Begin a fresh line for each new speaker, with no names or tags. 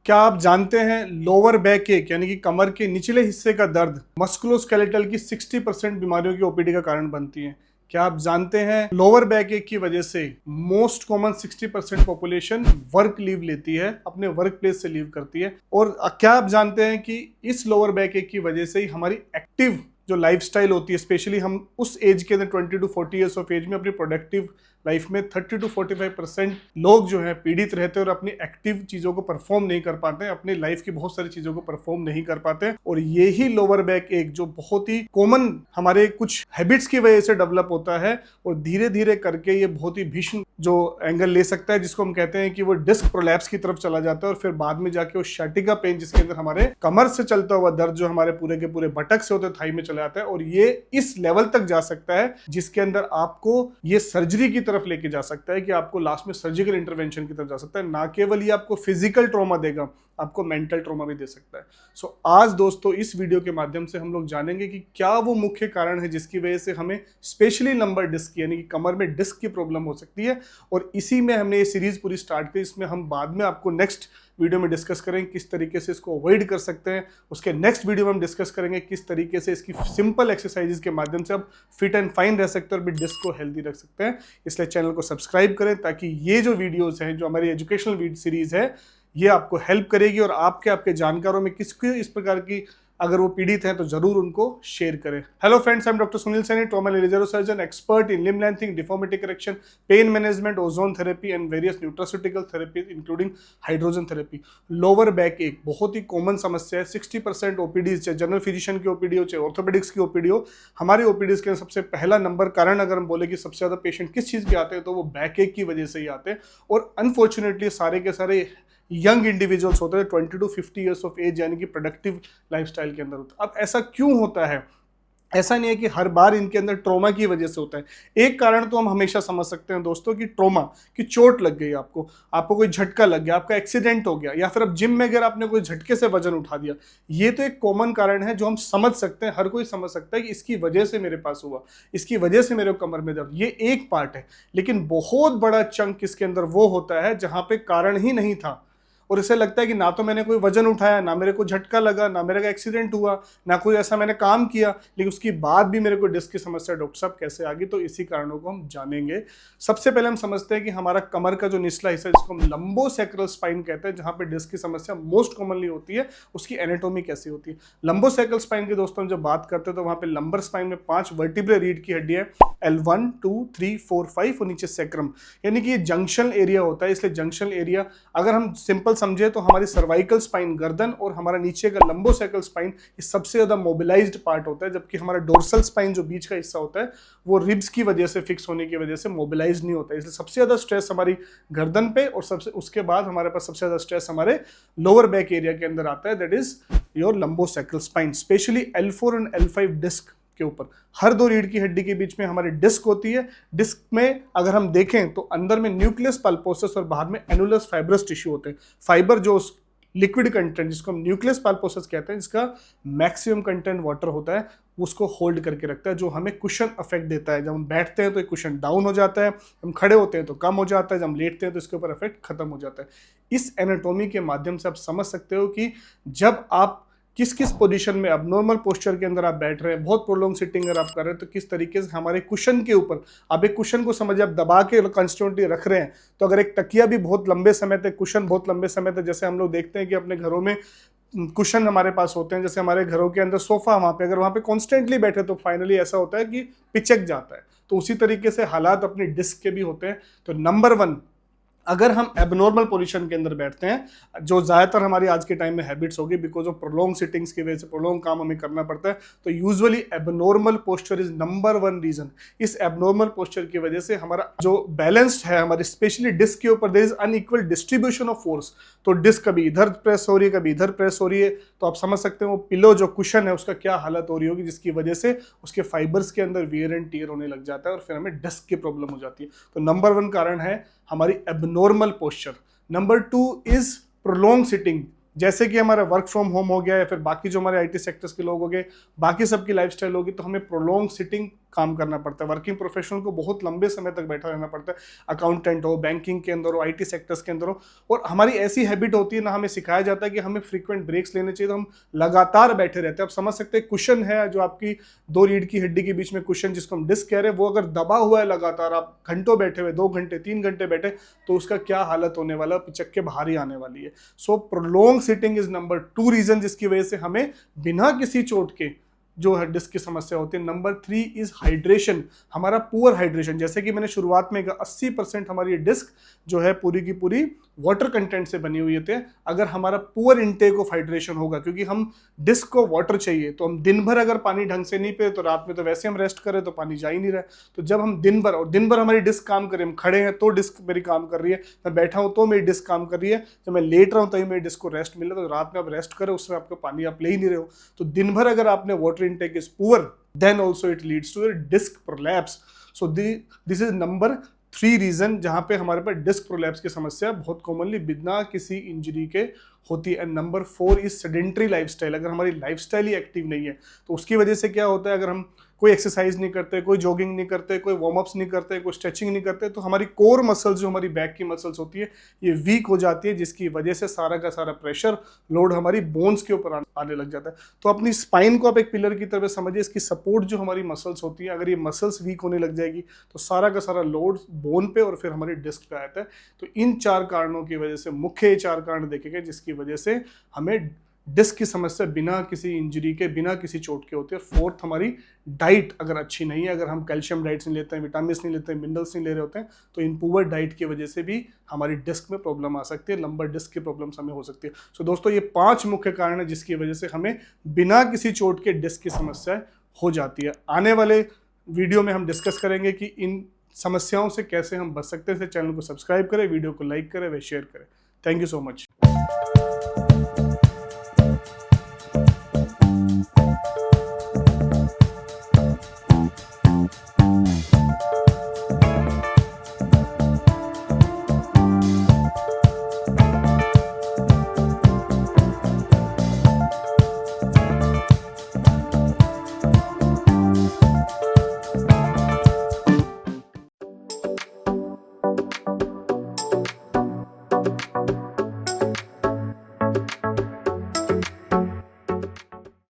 क्या आप जानते हैं लोअर बैक एक यानी कि कमर के निचले हिस्से का दर्द मस्कुलोस्केलेटल की 60% बीमारियों की ओपीडी का कारण बनती है। क्या आप जानते हैं लोअर बैक एक की वजह से most common 60% population work leave लेती है, अपने वर्क प्लेस से लीव करती है। और क्या आप जानते हैं कि इस लोअर बैक एक की वजह से ही हमारी एक्टिव जो लाइफस्टाइल होती है, स्पेशली हम उस एज के अंदर 20 to 40 ईयर्स ऑफ एज में अपनी प्रोडक्टिव लाइफ में 30 to 45% लोग जो हैं पीड़ित रहते हैं और अपनी एक्टिव चीज़ों को परफॉर्म नहीं कर पाते हैं, अपनी लाइफ की बहुत सारी चीज़ों को परफॉर्म नहीं कर पाते हैं। और ये ही लोअर बैक एक जो बहुत ही कॉमन हमारे कुछ हैबिट्स की वजह से डेवलप होता है और धीरे धीरे करके ये बहुत ही भीषण जो एंगल ले सकता है, जिसको हम कहते हैं कि वो डिस्क प्रोलैप्स की तरफ चला जाता है और फिर बाद में जाके वो शैटिका पेन, जिसके अंदर हमारे कमर से चलता हुआ दर्द जो हमारे पूरे के पूरे बटक से होते थाई में चला जाता है। और ये इस लेवल तक जा सकता है जिसके अंदर आपको ये सर्जरी की तरफ लेके जा सकता है कि आपको लास्ट में सर्जिकल इंटरवेंशन की तरफ जा सकता है। ना केवल ये आपको फिजिकल ट्रॉमा देगा, आपको मेंटल ट्रॉमा भी दे सकता है। सो आज दोस्तों इस वीडियो के माध्यम से हम लोग जानेंगे कि क्या वो मुख्य कारण है जिसकी वजह से हमें स्पेशली लंबर डिस्क यानी कि कमर में डिस्क की प्रॉब्लम हो सकती है। और इसी में हमने ये सीरीज पूरी स्टार्ट की, इसमें हम बाद में आपको नेक्स्ट वीडियो में डिस्कस करेंगे किस तरीके से इसको अवॉइड कर सकते हैं। उसके नेक्स्ट वीडियो में हम डिस्कस करेंगे किस तरीके से इसकी सिंपल एक्सरसाइजेज के माध्यम से आप फिट एंड फाइन रह सकते हैं और भी डिस्क को हेल्दी रख सकते हैं। इसलिए चैनल को सब्सक्राइब करें ताकि ये जो वीडियोस हैं, जो हमारी एजुकेशनल सीरीज है, ये आपको हेल्प करेगी और आपके जानकारों में किसको इस प्रकार की अगर वो पीड़ित हैं तो जरूर उनको शेयर करें। Hello friends, I am doctor Sunil Saini, trauma surgeon, expert in limb lengthening, deformity correction, pain management, ozone therapy and various nutraceutical therapies including hydrogen therapy. Lower back एक बहुत ही कॉमन समस्या है। 60% ओपीडीज, चाहे जनरल फिजिशियन की OPD हो, चाहे orthopaedics की OPD हो, हमारी ओपीडीज के सबसे पहला नंबर कारण अगर हम बोले कि सबसे ज्यादा पेशेंट किस चीज के आते हैं तो वो बैक एक की वजह से ही आते हैं। और अनफॉर्चुनेटली सारे के सारे यंग इंडिविजुअल्स होते हैं 20 to 50 ईयर्स ऑफ एज यानी कि प्रोडक्टिव लाइफस्टाइल के अंदर होता है। अब ऐसा क्यों होता है? ऐसा नहीं है कि हर बार इनके अंदर ट्रॉमा की वजह से होता है। एक कारण तो हम हमेशा समझ सकते हैं दोस्तों कि ट्रॉमा की चोट लग गई, आपको कोई झटका लग गया, आपका एक्सीडेंट हो गया, या फिर अब जिम में अगर आपने कोई झटके से वजन उठा दिया। ये तो एक कॉमन कारण है जो हम समझ सकते हैं, हर कोई समझ सकता है कि इसकी वजह से मेरे पास हुआ, इसकी वजह से मेरे कमर में दर्द। ये एक पार्ट है, लेकिन बहुत बड़ा चंक इसके अंदर वो होता है जहां पे कारण ही नहीं था और इसे लगता है कि ना तो मैंने कोई वजन उठाया, ना मेरे को झटका लगा, ना मेरे का एक्सीडेंट हुआ, ना कोई ऐसा मैंने काम किया, लेकिन उसके बाद भी मेरे को डिस्क की समस्या डॉक्टर साहब कैसे आ गई। तो इसी कारणों को हम जानेंगे। सबसे पहले हम समझते हैं कि हमारा कमर का जो निचला हिस्सा, जिसको हम लंबोसेक्रल स्पाइन कहते हैं, जहां पे डिस्क की समस्या मोस्ट कॉमनली होती है, उसकी एनाटॉमी कैसी होती है। लंबोसेक्रल स्पाइन की दोस्तों जब बात करते हैं तो वहां पे लंबर स्पाइन में 5 वर्टिब्रल रीढ़ की हड्डी है, L1, 2, 3, 4, 5 और नीचे सेक्रम, यानी कि ये जंक्शन एरिया होता है। इसलिए जंक्शन एरिया अगर हम सिंपल समझे तो हमारी सर्वाइकल स्पाइन, गर्दन, और हमारा नीचे का लंबोसेक्रल स्पाइन ये सबसे ज्यादा मोबिलाइज्ड पार्ट होता है, जबकि हमारा डोर्सल स्पाइन जो बीच का हिस्सा होता है वो रिब्स की वजह से, फिक्स होने की वजह से मोबिलाइज नहीं होता है। इसलिए सबसे ज्यादा स्ट्रेस हमारी गर्दन पे और सबसे उसके बाद हमारे पास सबसे ज्यादा स्ट्रेस हमारे लोअर बैक एरिया के अंदर आता है, that is your lumbosacral spine, specially L4 and L5 disc के ऊपर। हर दो रीढ़ की हड्डी के बीच में हमारी डिस्क होती है। डिस्क में अगर हम देखें तो अंदर में न्यूक्लियस पल्पोसस और बाहर में एनुलस फाइब्रस टिश्यू होते हैं। फाइबर जो लिक्विड कंटेंट, जिसको हम न्यूक्लियस पल्पोसस कहते हैं, जिसका मैक्सिमम कंटेंट वाटर होता है, उसको होल्ड करके रखता है, जो हमें कुशन इफेक्ट देता है। जब हम बैठते हैं तो एक कुशन डाउन हो जाता है, हम खड़े होते हैं तो कम हो जाता है, जब हम लेटते हैं तो इसके ऊपर इफेक्ट खत्म हो जाता है। इस एनाटॉमी के माध्यम से आप समझ सकते हो कि जब आप किस किस पोजीशन में, अब नॉर्मल पोस्चर के अंदर आप बैठ रहे हैं, बहुत प्रोलॉन्ग सिटिंग अगर आप कर रहे हैं, तो किस तरीके से हमारे कुशन के ऊपर, आप एक कुशन को समझिए आप दबा के कंस्टेंटली रख रहे हैं, तो अगर एक तकिया भी बहुत लंबे समय तक, कुशन बहुत लंबे समय तक, जैसे हम लोग देखते हैं कि अपने घरों में कुशन हमारे पास होते हैं, जैसे हमारे घरों के अंदर सोफा, वहां पे अगर वहां पे कॉन्स्टेंटली बैठे तो फाइनली ऐसा होता है कि पिचक जाता है। तो उसी तरीके से हालात अपनी डिस्क के भी होते हैं। तो नंबर 1, अगर हम एबनॉर्मल पोजीशन के अंदर बैठते हैं, जो ज़्यादातर हमारी आज के टाइम में हैबिट्स होगी बिकॉज ऑफ प्रोलॉन्ग सिटिंग्स की वजह से, प्रोलॉन्ग काम हमें करना पड़ता है, तो usually abnormal posture is number 1 reason. इस एबनॉर्मल पोस्चर की वजह से हमारा जो बैलेंस्ड है, हमारे स्पेशली डिस्क के ऊपर there is unequal distribution of force. तो डिस्क कभी इधर प्रेस हो रही है, कभी इधर प्रेस हो रही है, तो आप समझ सकते हैं वो पिलो जो कुशन है उसका क्या हालत हो रही होगी, जिसकी वजह से उसके फाइबर्स के अंदर वियर एंड टियर होने लग जाता है और फिर हमें डिस्क की प्रॉब्लम हो जाती है। तो नंबर 1 कारण है हमारी abnormal posture. Number 2 is prolong sitting, जैसे कि हमारा वर्क फ्रॉम होम हो गया या फिर बाकी जो हमारे आईटी सेक्टर्स के लोग हो गए, बाकी सबकी लाइफस्टाइल होगी, तो हमें प्रोलॉन्ग सिटिंग काम करना पड़ता है। वर्किंग प्रोफेशनल को बहुत लंबे समय तक बैठा रहना पड़ता है, अकाउंटेंट हो, बैंकिंग के अंदर हो, आईटी सेक्टर्स के अंदर हो। और हमारी ऐसी हैबिट होती है ना, हमें सिखाया जाता है कि हमें फ्रीक्वेंट ब्रेक्स लेने चाहिए, तो हम लगातार बैठे रहते हैं। आप समझ सकते हैं कुशन है जो आपकी दो रीढ़ की हड्डी के बीच में कुशन, जिसको हम डिस्क कह रहे हैं, वो अगर दबा हुआ है लगातार, आप घंटों बैठे हुए, 2 घंटे 3 घंटे बैठे, तो उसका क्या हालत होने वाला, पिचक्के बाहर ही आने वाली है। So prolong sitting is number 2 reason जिसकी वजह से हमें बिना किसी चोट के जो है डिस्क की समस्या होती है। नंबर 3 इज हाइड्रेशन, हमारा पुअर हाइड्रेशन। जैसे कि मैंने शुरुआत में कहा 80% हमारी डिस्क जो है पूरी की पूरी वाटर कंटेंट से बनी हुई है। अगर हमारा पुअर इनटेक ऑफ हाइड्रेशन होगा, क्योंकि हम डिस्क को वाटर चाहिए, तो हम दिन भर अगर पानी ढंग से नहीं पिए तो रात में तो वैसे हम रेस्ट करें तो पानी जा ही नहीं रहा। तो जब हम दिन भर हमारी डिस्क काम करे, हम खड़े हैं तो डिस्क मेरी काम कर रही है, मैं बैठा हूं तो मेरी डिस्क काम कर रही है, जब मैं लेट रहा हूं तभी मेरी डिस्क को रेस्ट मिल रहा है, तो रात में आप रेस्ट करें उसमें आपका पानी आप ले ही नहीं रहे हो। तो दिन भर अगर आपने water intake is poor, then also it leads to a disc prolapse. So this is number 3 reason जहां पे हमारे पास डिस्क प्रोलैप्स की समस्या बहुत कॉमनली बिना किसी इंजरी के होती है। And number 4 is sedentary lifestyle. अगर हमारी लाइफस्टाइल ही एक्टिव नहीं है तो उसकी वजह से क्या होता है, अगर हम कोई एक्सरसाइज नहीं करते, कोई जॉगिंग नहीं करते, कोई वार्म अप्स नहीं करते, कोई स्ट्रेचिंग नहीं करते, तो हमारी कोर मसल्स जो हमारी बैक की मसल्स होती है ये वीक हो जाती है, जिसकी वजह से सारा का सारा प्रेशर लोड हमारी बोन्स के ऊपर आने लग जाता है। तो अपनी स्पाइन को आप एक पिलर की तरह समझिए, इसकी सपोर्ट जो हमारी मसल्स होती है, अगर ये मसल्स वीक होने लग जाएगी तो सारा का सारा लोड बोन पे और फिर हमारी डिस्क पे आता है। तो इन 4 कारणों की वजह से, मुख्य ये 4 कारण देखे गए जिसकी वजह से हमें डिस्क की समस्या बिना किसी इंजरी के, बिना किसी चोट के होती है। 4th हमारी डाइट अगर अच्छी नहीं है, अगर हम कैल्शियम डाइट्स नहीं लेते हैं, विटामिन नहीं लेते हैं, मिनरल्स नहीं ले रहे होते हैं, तो इन पुअर डाइट की वजह से भी हमारी डिस्क में प्रॉब्लम आ सकती है, लंबर डिस्क की प्रॉब्लम्स हमें हो सकती है। सो दोस्तों ये 5 मुख्य कारण है जिसकी वजह से हमें बिना किसी चोट के डिस्क की समस्या हो जाती है। आने वाले वीडियो में हम डिस्कस करेंगे कि इन समस्याओं से कैसे हम बच सकते हैं। चैनल को सब्सक्राइब करें, वीडियो को लाइक करें व शेयर करें। Thank you so much.